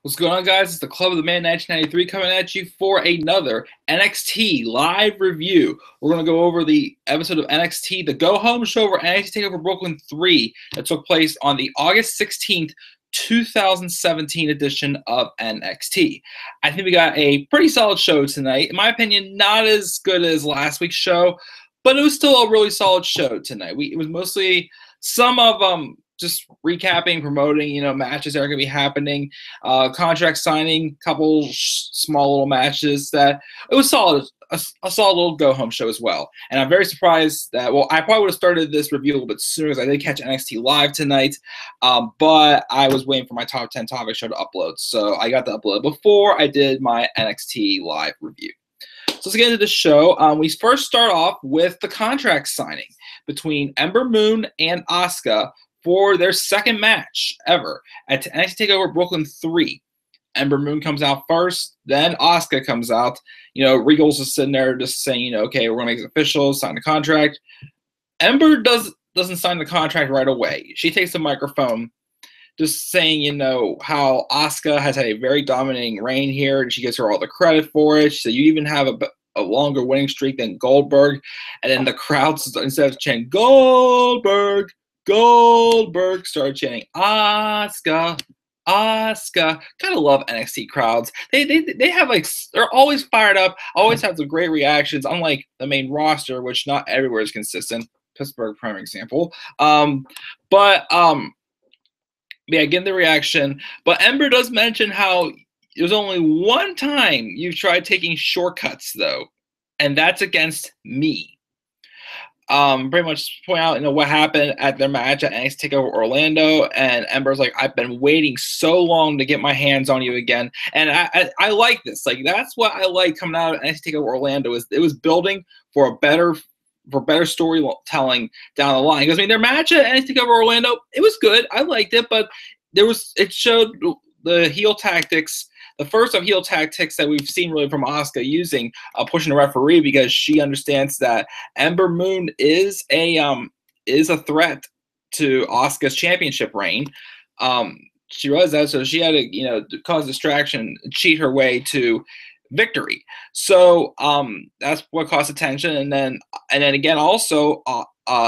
What's going on, guys? It's the Club of the Man 1993 coming at you for another NXT live review. We're going to go over the episode of NXT, the go-home show for NXT TakeOver Brooklyn 3 that took place on the August 16th, 2017 edition of NXT. I think we got a pretty solid show tonight. In my opinion, not as good as last week's show, but it was still a really solid show tonight. It was mostly some of just recapping, promoting, matches that are going to be happening, contract signing, couple small little matches that it was solid, a solid little go-home show as well. And I'm very surprised that, well, I probably would have started this review a little bit sooner because I did catch NXT live tonight, but I was waiting for my top 10 topic show to upload. So I got to upload before I did my NXT live review. So let's get into the show. We first start off with the contract signing between Ember Moon and Asuka for their second match ever at NXT TakeOver Brooklyn 3. Ember Moon comes out first, then Asuka comes out. Regal's just sitting there just saying, okay, we're going to make it official, sign the contract. Ember doesn't sign the contract right away. She takes the microphone just saying, how Asuka has had a very dominating reign here, and she gives her all the credit for it. She said, you even have a longer winning streak than Goldberg. And then the crowd, instead of chanting, Goldberg, started chanting Asuka, Asuka. Gotta love NXT crowds. They have they're always fired up, always have the great reactions, unlike the main roster, which not everywhere is consistent. Pittsburgh, prime example. Yeah, getting the reaction. But Ember does mention how there's only one time you've tried taking shortcuts, though, and that's against me. Pretty much point out, what happened at their match at NXT TakeOver Orlando, and Ember's like, I've been waiting so long to get my hands on you again, and I like this. Like, that's what I like coming out of NXT TakeOver Orlando, is it was building for better storytelling down the line. Because their match at NXT TakeOver Orlando, it was good. I liked it, but it showed the heel tactics. The first of heel tactics that we've seen really from Asuka using pushing the referee, because she understands that Ember Moon is a threat to Asuka's championship reign. She realized that, so she had to cause distraction, cheat her way to victory. So that's what caused attention. And then again, also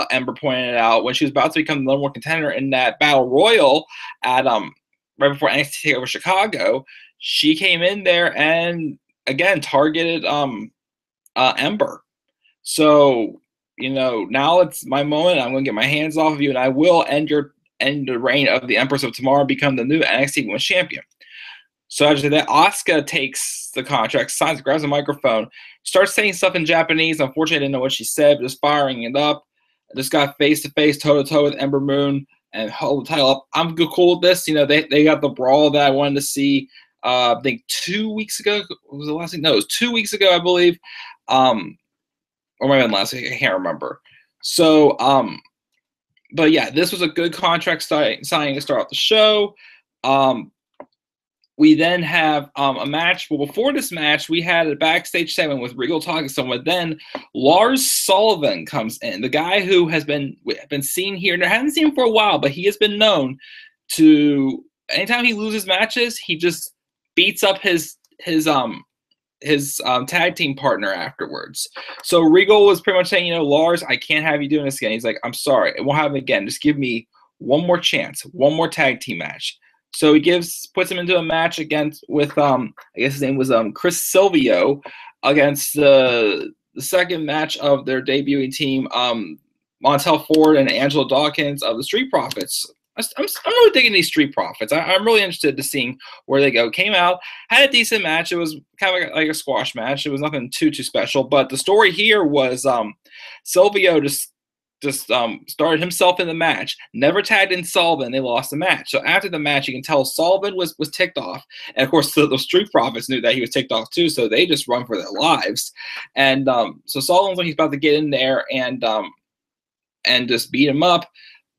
Ember pointed it out when she was about to become the number one contender in that battle royal at right before NXT TakeOver Chicago. She came in there and again targeted Ember. So now it's my moment. I'm going to get my hands off of you, and I will end the reign of the Empress of Tomorrow, become the new NXT Women's Champion. So after that, Asuka takes the contract, signs, grabs the microphone, starts saying stuff in Japanese. Unfortunately, I didn't know what she said, but just firing it up. I just got face-to-face, toe-to-toe with Ember Moon and hold the title up. I'm cool with this. They got the brawl that I wanted to see. I think 2 weeks ago. What was the last thing? No, it was 2 weeks ago, I believe. Or might have been last week. I can't remember. So, but yeah, this was a good contract signing to start off the show. We then have a match. Well, before this match, we had a backstage segment with Regal talking to someone. Then Lars Sullivan comes in, the guy who has been seen here. And I haven't seen him for a while, but he has been known to, anytime he loses matches, he just beats up his tag team partner afterwards. So Regal was pretty much saying, Lars, I can't have you doing this again. He's like, I'm sorry, it won't happen again. Just give me one more chance, one more tag team match. So he puts him into a match with I guess his name was Chris Silvio, against the second match of their debuting team, Montel Ford and Angelo Dawkins of the Street Profits. I'm really digging these Street Profits. I'm really interested to seeing where they go. Came out, had a decent match. It was kind of like a squash match. It was nothing too special. But the story here was Silvio just started himself in the match, never tagged in Sullivan. They lost the match. So after the match, you can tell Sullivan was ticked off. And of course, the Street Profits knew that he was ticked off too, so they just run for their lives. And so Sullivan's like, he's about to get in there and just beat him up.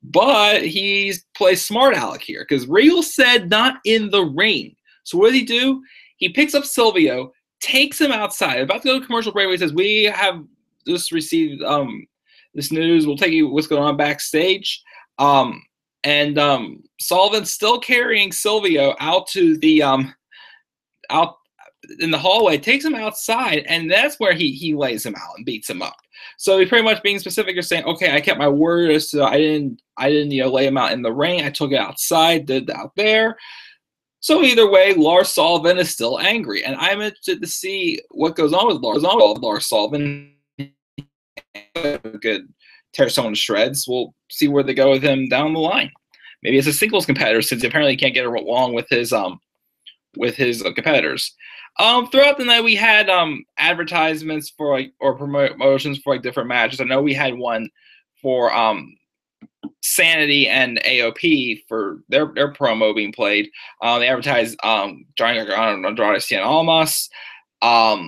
But he plays smart aleck here, because Regal said not in the ring. So what does he do? He picks up Silvio, takes him outside. About to go to commercial break, he says, we have just received this news. We'll take you what's going on backstage. And Sullivan's still carrying Silvio out to the out in the hallway, takes him outside, and that's where he lays him out and beats him up. So he's pretty much being specific. You're saying, okay, I kept my word, so I didn't lay him out in the rain. I took it outside, did it out there. So either way, Lars Sullivan is still angry, and I'm interested to see what goes on with Lars Sullivan. Could tear someone to shreds. We'll see where they go with him down the line. Maybe as a singles competitor, since apparently he can't get along with his competitors. Throughout the night, we had advertisements for or promotions for different matches. I know we had one for Sanity and AOP for their promo being played. They advertised Johnny Gargano, Andrade Cien Almas, of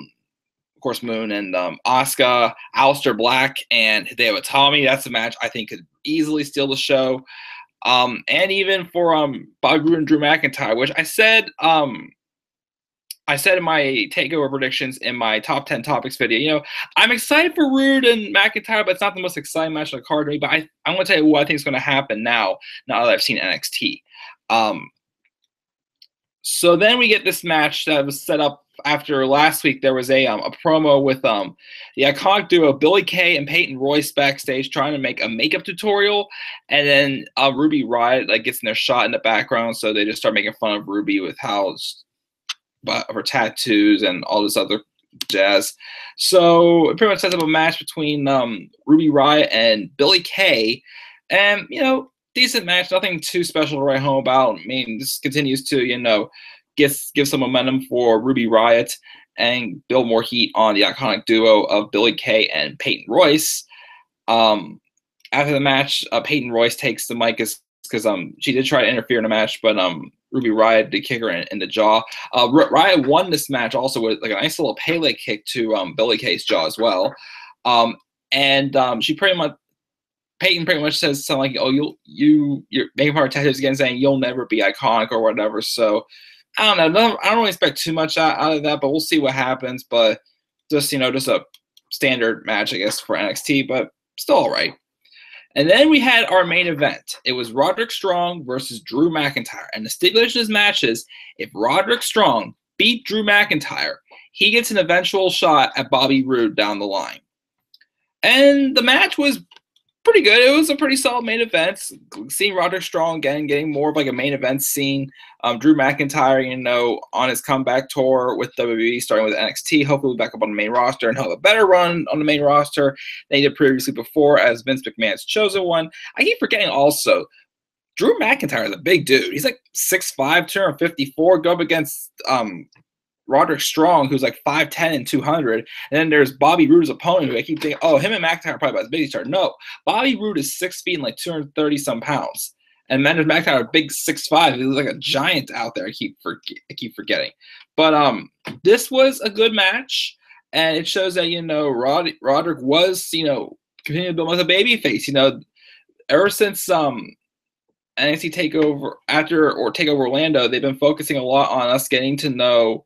course Moon and Asuka, Aleister Black, and Hideo Itami. That's a match I think could easily steal the show. And even for Bobby Roode and Drew McIntyre, which I said in my takeover predictions in my top 10 topics video, I'm excited for Roode and McIntyre, but it's not the most exciting match on the card to me. But I'm going to tell you what I think is going to happen now that I've seen NXT. So then we get this match that was set up after last week. There was a promo with the iconic duo Billie Kay and Peyton Royce backstage trying to make a makeup tutorial, and then Ruby Riott gets in their shot in the background, so they just start making fun of Ruby with of her tattoos and all this other jazz. So it pretty much sets up a match between Ruby Riott and Billie Kay, and decent match, nothing too special to write home about. I mean, this continues to give some momentum for Ruby Riott and build more heat on the iconic duo of Billie Kay and Peyton Royce. After the match, Peyton Royce takes the mic because she did try to interfere in the match, but Ruby Riott did kick her in the jaw. Riott won this match also with a nice little Pele kick to Billie Kay's jaw as well. Peyton pretty much says something like, "Oh, you're making fun of tattoos again, saying you'll never be iconic or whatever." So I don't know. I don't really expect too much out of that, but we'll see what happens. But just just a standard match, I guess, for NXT, but still all right. And then we had our main event. It was Roderick Strong versus Drew McIntyre. And the stipulation of this match is if Roderick Strong beat Drew McIntyre, he gets an eventual shot at Bobby Roode down the line. And the match was pretty good. It was a pretty solid main event. Seeing Roderick Strong again, getting more of a main event scene. Drew McIntyre, on his comeback tour with WWE, starting with NXT, hopefully back up on the main roster and have a better run on the main roster than he did previously before as Vince McMahon's chosen one. I keep forgetting also, Drew McIntyre is a big dude. He's 6'5", 254, go up against Roderick Strong, who's 5'10" and 200. And then there's Bobby Roode's opponent, who I keep thinking, him and McIntyre are probably about as big as each other. No, Bobby Roode is 6 feet and 230-some pounds. And then there's McIntyre, a big 6'5". He looks like a giant out there. I keep forgetting. But this was a good match, and it shows that, Roderick was, continuing to build as a babyface. Ever since NXT TakeOver TakeOver Orlando, they've been focusing a lot on us getting to know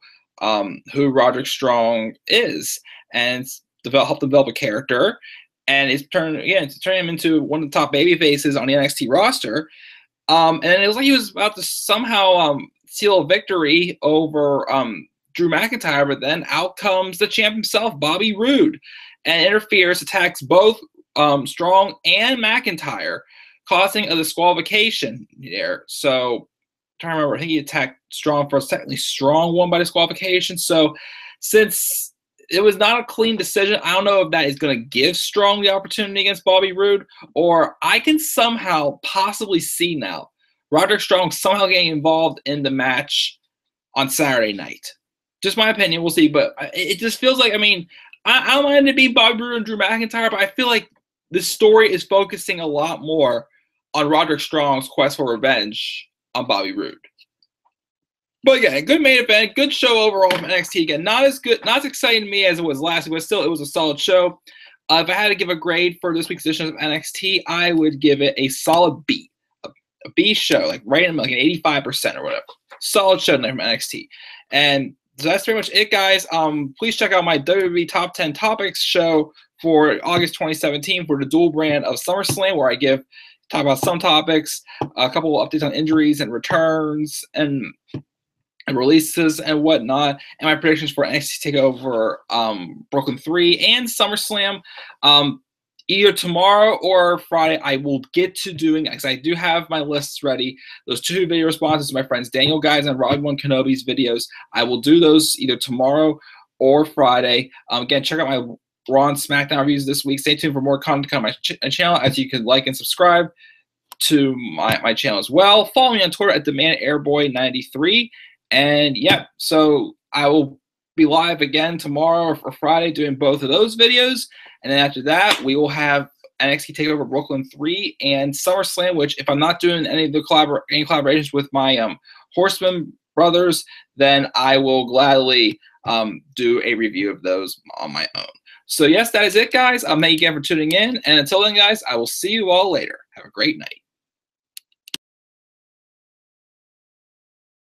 who Roderick Strong is and help develop a character. And it's turning him into one of the top baby faces on the NXT roster. And it was like he was about to somehow seal a victory over Drew McIntyre, but then out comes the champ himself, Bobby Roode, and interferes, attacks both Strong and McIntyre, causing a disqualification there. So trying to remember, I think he attacked Strong first. Technically, Strong won by disqualification. So since it was not a clean decision, I don't know if that is going to give Strong the opportunity against Bobby Roode, or I can somehow possibly see now Roderick Strong somehow getting involved in the match on Saturday night. Just my opinion. We'll see. But it just feels like, I don't mind it to be Bobby Roode and Drew McIntyre, but I feel like the story is focusing a lot more on Roderick Strong's quest for revenge on Bobby Roode. But again, good main event, good show overall from NXT. Again, not as exciting to me as it was last week, but still, it was a solid show. If I had to give a grade for this week's edition of NXT, I would give it a solid B. A B show, right in an 85% or whatever. Solid show from NXT. And so that's pretty much it, guys. Please check out my WWE Top 10 Topics show for August 2017 for the dual brand of SummerSlam, where I give talk about some topics, a couple of updates on injuries and returns and releases and whatnot, and my predictions for NXT TakeOver Brooklyn 3 and SummerSlam. Either tomorrow or Friday, I will get to doing, because I do have my lists ready, those 2 video responses to my friends Daniel Guys and Robbie One Kenobi's videos. I will do those either tomorrow or Friday. Again, check out my Raw and SmackDown reviews this week. Stay tuned for more content on my channel, as you can like and subscribe to my channel as well. Follow me on Twitter at DemandAirboy93. And yeah, so I will be live again tomorrow or Friday doing both of those videos. And then after that, we will have NXT TakeOver Brooklyn 3 and SummerSlam, which if I'm not doing any of the collaborations with my Horseman brothers, then I will gladly do a review of those on my own. So yes, that is it, guys. Thank you again for tuning in. And until then, guys, I will see you all later. Have a great night.